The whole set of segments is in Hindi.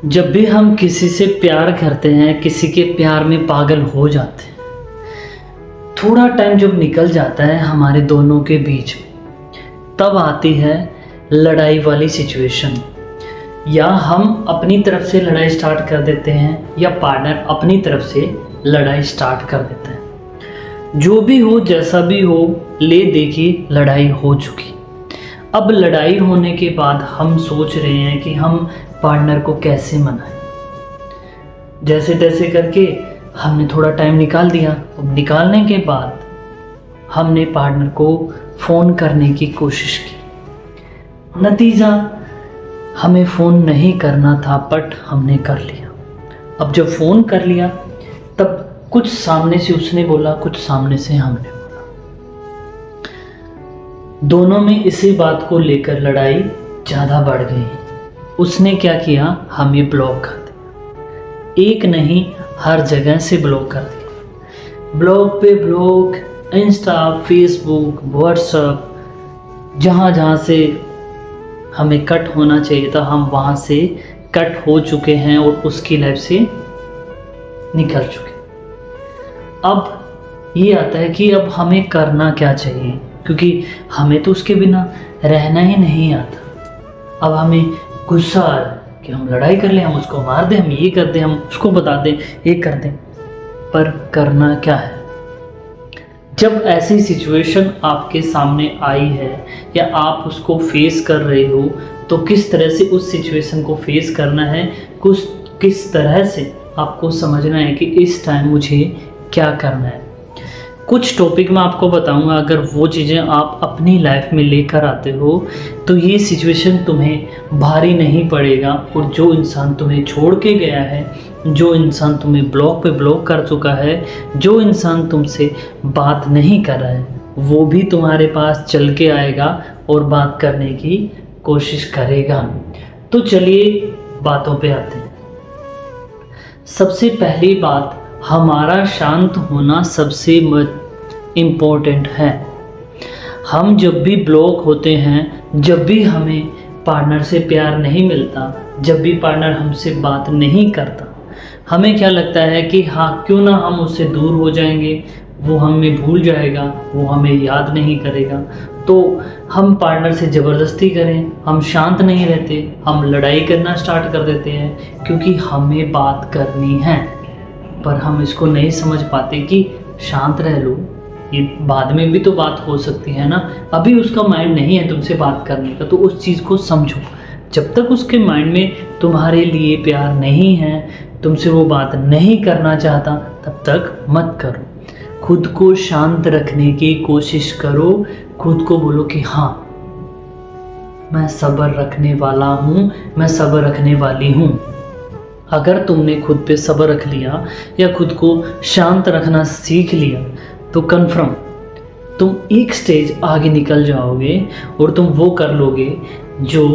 जब भी हम किसी से प्यार करते हैं, किसी के प्यार में पागल हो जाते हैं, थोड़ा टाइम जब निकल जाता है हमारे दोनों के बीच में, तब आती है लड़ाई वाली सिचुएशन। या हम अपनी तरफ से लड़ाई स्टार्ट कर देते हैं या पार्टनर अपनी तरफ से लड़ाई स्टार्ट कर देता है। जो भी हो, जैसा भी हो, ले देखिए लड़ाई हो चुकी। अब लड़ाई होने के बाद हम सोच रहे हैं कि हम पार्टनर को कैसे मनाएं। जैसे तैसे करके हमने थोड़ा टाइम निकाल दिया। अब निकालने के बाद हमने पार्टनर को फ़ोन करने की कोशिश की। नतीजा, हमें फ़ोन नहीं करना था बट हमने कर लिया। अब जब फ़ोन कर लिया तब कुछ सामने से उसने बोला, कुछ सामने से हमने बोला। दोनों में इसी बात को लेकर लड़ाई ज़्यादा बढ़ गई। उसने क्या किया, हमें ब्लॉक कर दिया। एक नहीं, हर जगह से ब्लॉक कर दिया। ब्लॉक पे ब्लॉक, इंस्टा, फेसबुक, व्हाट्सएप, जहाँ जहाँ से हमें कट होना चाहिए था हम वहाँ से कट हो चुके हैं और उसकी लाइफ से निकल चुके। अब ये आता है कि अब हमें करना क्या चाहिए, क्योंकि हमें तो उसके बिना रहना ही नहीं आता। अब हमें गुस्सा आ रहा है कि हम लड़ाई कर लें, हम उसको मार दें, हम ये कर दें, हम उसको बता दें, ये कर दें, पर करना क्या है। जब ऐसी सिचुएशन आपके सामने आई है या आप उसको फेस कर रहे हो, तो किस तरह से उस सिचुएशन को फेस करना है, किस तरह से आपको समझना है कि इस टाइम मुझे क्या करना है। कुछ टॉपिक मैं आपको बताऊंगा, अगर वो चीज़ें आप अपनी लाइफ में लेकर आते हो तो ये सिचुएशन तुम्हें भारी नहीं पड़ेगा। और जो इंसान तुम्हें छोड़ के गया है, जो इंसान तुम्हें ब्लॉक पे ब्लॉक कर चुका है, जो इंसान तुमसे बात नहीं कर रहा है, वो भी तुम्हारे पास चल के आएगा और बात करने की कोशिश करेगा। तो चलिए बातों पे आते हैं। सबसे पहली बात, हमारा शांत होना सबसे इम्पोर्टेंट है। हम जब भी ब्लॉक होते हैं, जब भी हमें पार्टनर से प्यार नहीं मिलता, जब भी पार्टनर हमसे बात नहीं करता, हमें क्या लगता है कि हाँ, क्यों ना हम उससे दूर हो जाएंगे, वो हमें भूल जाएगा, वो हमें याद नहीं करेगा। तो हम पार्टनर से ज़बरदस्ती करें, हम शांत नहीं रहते, हम लड़ाई करना स्टार्ट कर देते हैं क्योंकि हमें बात करनी है। पर हम इसको नहीं समझ पाते कि शांत रह लो, ये बाद में भी तो बात हो सकती है ना। अभी उसका माइंड नहीं है तुमसे बात करने का, तो उस चीज़ को समझो। जब तक उसके माइंड में तुम्हारे लिए प्यार नहीं है, तुमसे वो बात नहीं करना चाहता, तब तक मत करो। खुद को शांत रखने की कोशिश करो। खुद को बोलो कि हाँ, मैं सब्र रखने वाला हूँ, मैं सब्र रखने वाली हूँ। अगर तुमने खुद पे सब्र रख लिया या खुद को शांत रखना सीख लिया, तो कन्फर्म तुम एक स्टेज आगे निकल जाओगे और तुम वो कर लोगे जो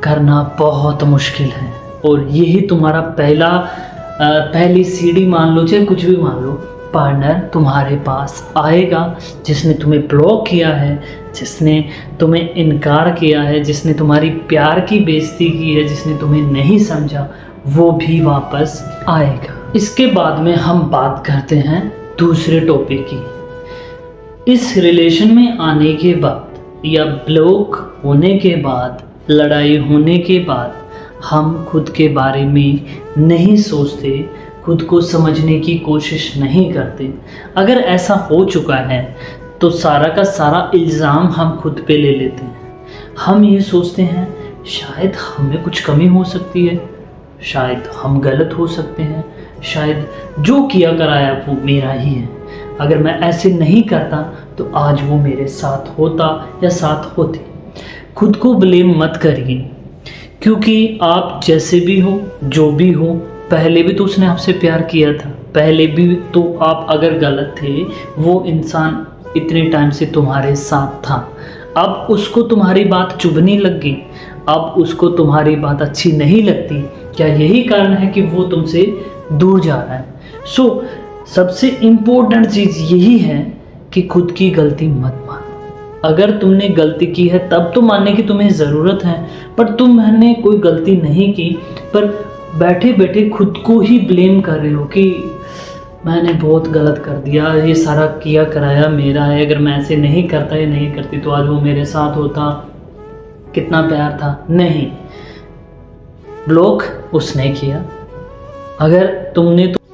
करना बहुत मुश्किल है। और यही तुम्हारा पहली सीढ़ी मान लो, चाहे कुछ भी मान लो, पार्टनर तुम्हारे पास आएगा। जिसने तुम्हें ब्लॉक किया है, जिसने तुम्हें इनकार किया है, जिसने तुम्हारी प्यार की बेइज्जती की है, जिसने तुम्हें नहीं समझा, वो भी वापस आएगा। इसके बाद में हम बात करते हैं दूसरे टॉपिक की। इस रिलेशन में आने के बाद या ब्लॉक होने के बाद, लड़ाई होने के बाद, हम खुद के बारे में नहीं सोचते, खुद को समझने की कोशिश नहीं करते। अगर ऐसा हो चुका है तो सारा का सारा इल्ज़ाम हम खुद पे ले लेते हैं। हम ये सोचते हैं शायद हमें कुछ कमी हो सकती है, शायद हम गलत हो सकते हैं, शायद जो किया कराया वो मेरा ही है। अगर मैं ऐसे नहीं करता तो आज वो मेरे साथ होता या साथ होती। खुद को ब्लेम मत करिए, क्योंकि आप जैसे भी हो, जो भी हो, पहले भी तो उसने आपसे प्यार किया था, पहले भी तो आप अगर गलत थे, वो इंसान इतने टाइम से तुम्हारे साथ था। अब उसको तुम्हारी बात चुभने लग गई, अब उसको तुम्हारी बात अच्छी नहीं लगती। क्या यही कारण है कि वो तुमसे दूर जा रहा है? सबसे इम्पोर्टेंट चीज़ यही है कि खुद की गलती मत मानो। अगर तुमने गलती की है तब तो मानने की तुम्हें ज़रूरत है, पर तुमने कोई गलती नहीं की, पर बैठे बैठे खुद को ही ब्लेम कर रहे हो कि मैंने बहुत गलत कर दिया, ये सारा किया कराया मेरा है, अगर मैं ऐसे नहीं करता या नहीं करती तो आज वो मेरे साथ होता, कितना प्यार था। नहीं, ब्लॉक उसने किया। अगर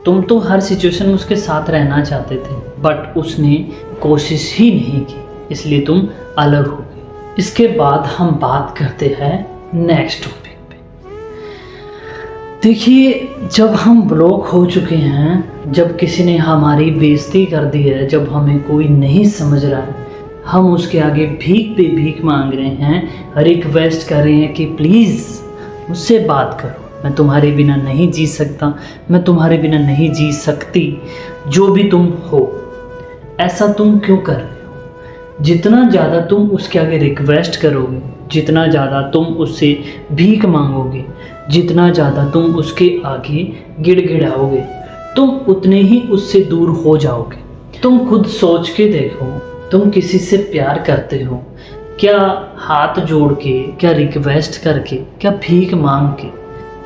तुम तो हर सिचुएशन में उसके साथ रहना चाहते थे, बट उसने कोशिश ही नहीं की, इसलिए तुम अलग हो गए। इसके बाद हम बात करते हैं नेक्स्ट टॉपिक पे। देखिए, जब हम ब्लॉक हो चुके हैं, जब किसी ने हमारी बेइज्जती कर दी है, जब हमें कोई नहीं समझ रहा है, हम उसके आगे भीख पे भीख मांग रहे हैं, रिक्वेस्ट कर रहे हैं कि प्लीज़ मुझसे बात करो, मैं तुम्हारे बिना नहीं जी सकता, मैं तुम्हारे बिना नहीं जी सकती, जो भी तुम हो। ऐसा तुम क्यों कर रहे हो? जितना ज़्यादा तुम उसके आगे रिक्वेस्ट करोगे, जितना ज़्यादा तुम उससे भीख मांगोगे, जितना ज़्यादा तुम उसके आगे गिड़गिड़ाओगे, तुम उतने ही उससे दूर हो जाओगे। तुम खुद सोच के देखो, तुम किसी से प्यार करते हो, क्या हाथ जोड़ के, क्या रिक्वेस्ट करके, क्या भीख मांग के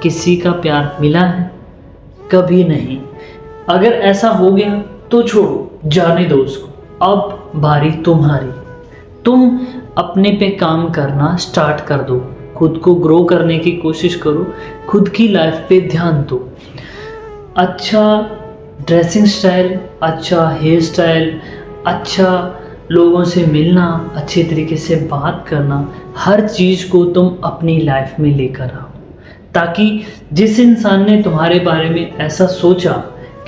किसी का प्यार मिला है? कभी नहीं। अगर ऐसा हो गया तो छोड़ो, जाने दो उसको। अब बारी तुम्हारी। तुम अपने पे काम करना स्टार्ट कर दो, खुद को ग्रो करने की कोशिश करो, खुद की लाइफ पे ध्यान दो। अच्छा ड्रेसिंग स्टाइल, अच्छा हेयर स्टाइल, अच्छा लोगों से मिलना, अच्छे तरीके से बात करना, हर चीज़ को तुम अपनी लाइफ में लेकर आओ, ताकि जिस इंसान ने तुम्हारे बारे में ऐसा सोचा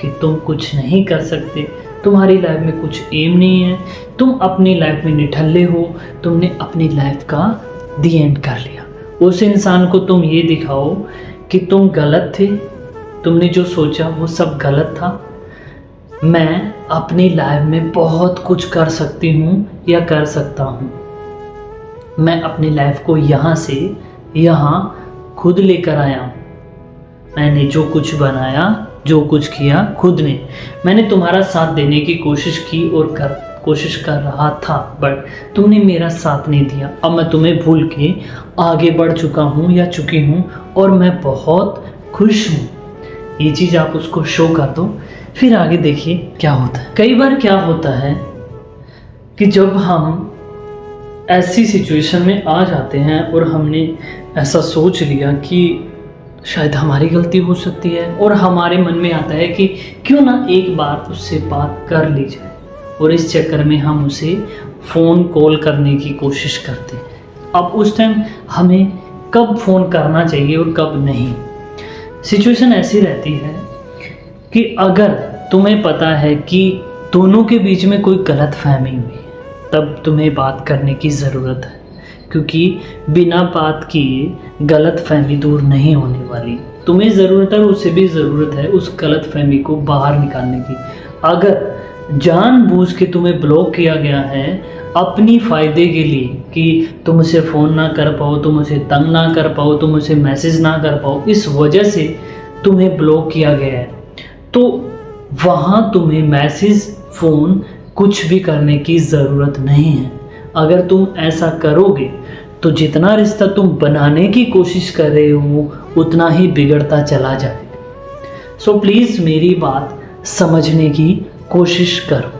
कि तुम कुछ नहीं कर सकते, तुम्हारी लाइफ में कुछ एम नहीं है, तुम अपनी लाइफ में निठल्ले हो, तुमने अपनी लाइफ का दी एंड कर लिया, उस इंसान को तुम ये दिखाओ कि तुम गलत थे, तुमने जो सोचा वो सब गलत था, मैं अपनी लाइफ में बहुत कुछ कर सकती हूँ या कर सकता हूँ, मैं अपनी लाइफ को यहाँ से यहाँ खुद लेकर आया हूँ, मैंने जो कुछ बनाया, जो कुछ किया खुद ने, मैंने तुम्हारा साथ देने की कोशिश की और कोशिश कर रहा था, बट तुमने मेरा साथ नहीं दिया। अब मैं तुम्हें भूल के आगे बढ़ चुका हूँ या चुकी हूँ और मैं बहुत खुश हूँ। ये चीज़ आप उसको शो कर दो, फिर आगे देखिए क्या होता है। कई बार क्या होता है कि जब हम ऐसी सिचुएशन में आ जाते हैं और हमने ऐसा सोच लिया कि शायद हमारी गलती हो सकती है, और हमारे मन में आता है कि क्यों ना एक बार उससे बात कर ली जाए, और इस चक्कर में हम उसे फ़ोन कॉल करने की कोशिश करते हैं। अब उस टाइम हमें कब फ़ोन करना चाहिए और कब नहीं, सिचुएशन ऐसी रहती है कि अगर तुम्हें पता है कि दोनों के बीच में कोई गलतफहमी हुई है, तब तुम्हें बात करने की ज़रूरत है, क्योंकि बिना बात किए गलतफहमी दूर नहीं होने वाली। तुम्हें ज़रूरत है, उसे भी ज़रूरत है उस गलतफहमी को बाहर निकालने की। अगर जानबूझ के तुम्हें ब्लॉक किया गया है अपनी फ़ायदे के लिए कि तुम उसे फ़ोन ना कर पाओ, तुम उसे तंग ना कर पाओ, तुम उसे मैसेज ना कर पाओ, इस वजह से तुम्हें ब्लॉक किया गया है, तो वहाँ तुम्हें मैसेज, फ़ोन कुछ भी करने की ज़रूरत नहीं है। अगर तुम ऐसा करोगे तो जितना रिश्ता तुम बनाने की कोशिश कर रहे हो उतना ही बिगड़ता चला जाएगा। सो प्लीज़ मेरी बात समझने की कोशिश करो।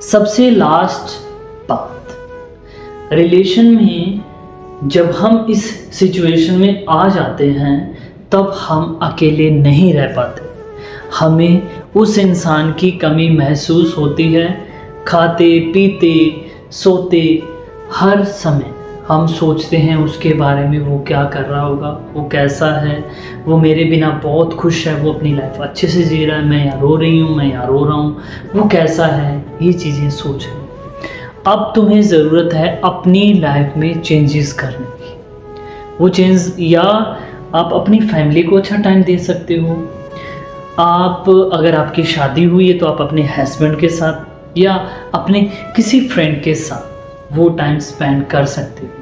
सबसे लास्ट बात, रिलेशन में जब हम इस सिचुएशन में आ जाते हैं तब हम अकेले नहीं रह पाते, हमें उस इंसान की कमी महसूस होती है। खाते पीते सोते हर समय हम सोचते हैं उसके बारे में, वो क्या कर रहा होगा, वो कैसा है, वो मेरे बिना बहुत खुश है, वो अपनी लाइफ अच्छे से जी रहा है, मैं यहाँ रो रही हूँ, मैं यहाँ रो रहा हूँ, वो कैसा है, ये चीज़ें सोच रही। अब तुम्हें ज़रूरत है अपनी लाइफ में चेंजेस करने की। वो चेंज, या आप अपनी फैमिली को अच्छा टाइम दे सकते हो, आप अगर आपकी शादी हुई है तो आप अपने हस्बैंड के साथ या अपने किसी फ्रेंड के साथ वो टाइम स्पेंड कर सकते हो,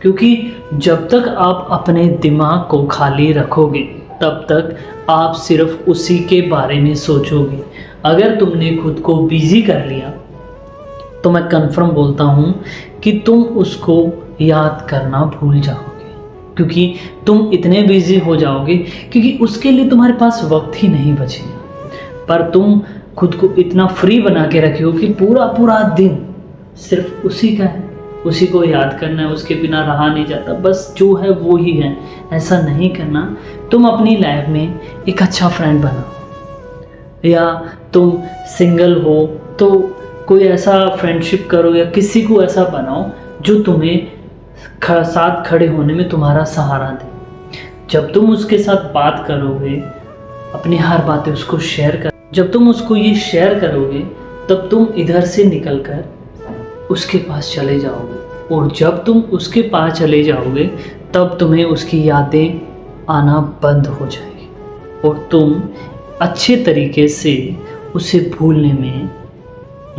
क्योंकि जब तक आप अपने दिमाग को खाली रखोगे तब तक आप सिर्फ उसी के बारे में सोचोगे। अगर तुमने खुद को बिजी कर लिया तो मैं कंफर्म बोलता हूँ कि तुम उसको याद करना भूल जाओगे। क्योंकि तुम इतने बिजी हो जाओगे, क्योंकि उसके लिए तुम्हारे पास वक्त ही नहीं बचेगा। पर तुम खुद को इतना फ्री बना के रखे हो कि पूरा पूरा दिन सिर्फ उसी का है, उसी को याद करना है, उसके बिना रहा नहीं जाता, बस जो है वो ही है। ऐसा नहीं करना। तुम अपनी लाइफ में एक अच्छा फ्रेंड बनाओ, या तुम सिंगल हो तो कोई ऐसा फ्रेंडशिप करो, या किसी को ऐसा बनाओ जो तुम्हें साथ खड़े होने में तुम्हारा सहारा दे। जब तुम उसके साथ बात करोगे, अपनी हर बातें उसको शेयर कर, जब तुम उसको ये शेयर करोगे, तब तुम इधर से निकलकर उसके पास चले जाओगे, और जब तुम उसके पास चले जाओगे तब तुम्हें उसकी यादें आना बंद हो जाएगी, और तुम अच्छे तरीके से उसे भूलने में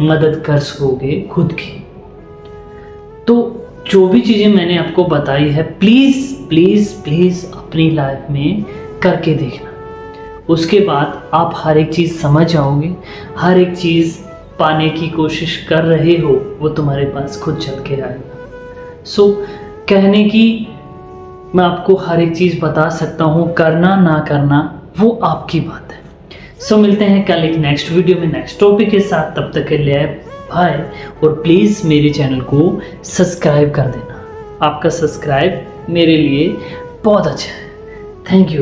मदद कर सकोगे खुद की। तो जो भी चीज़ें मैंने आपको बताई है, प्लीज़ प्लीज़ प्लीज़ अपनी लाइफ में करके देखना। उसके बाद आप हर एक चीज़ समझ जाओगे, हर एक चीज़ पाने की कोशिश कर रहे हो वो तुम्हारे पास खुद चल के आएगा। सो कहने की मैं आपको हर एक चीज़ बता सकता हूँ, करना ना करना वो आपकी बात है। सो मिलते हैं कल एक नेक्स्ट वीडियो में नेक्स्ट टॉपिक के साथ। तब तक के लिए बाय, और प्लीज़ मेरे चैनल को सब्सक्राइब कर देना। आपका सब्सक्राइब मेरे लिए बहुत अच्छा है। Thank you.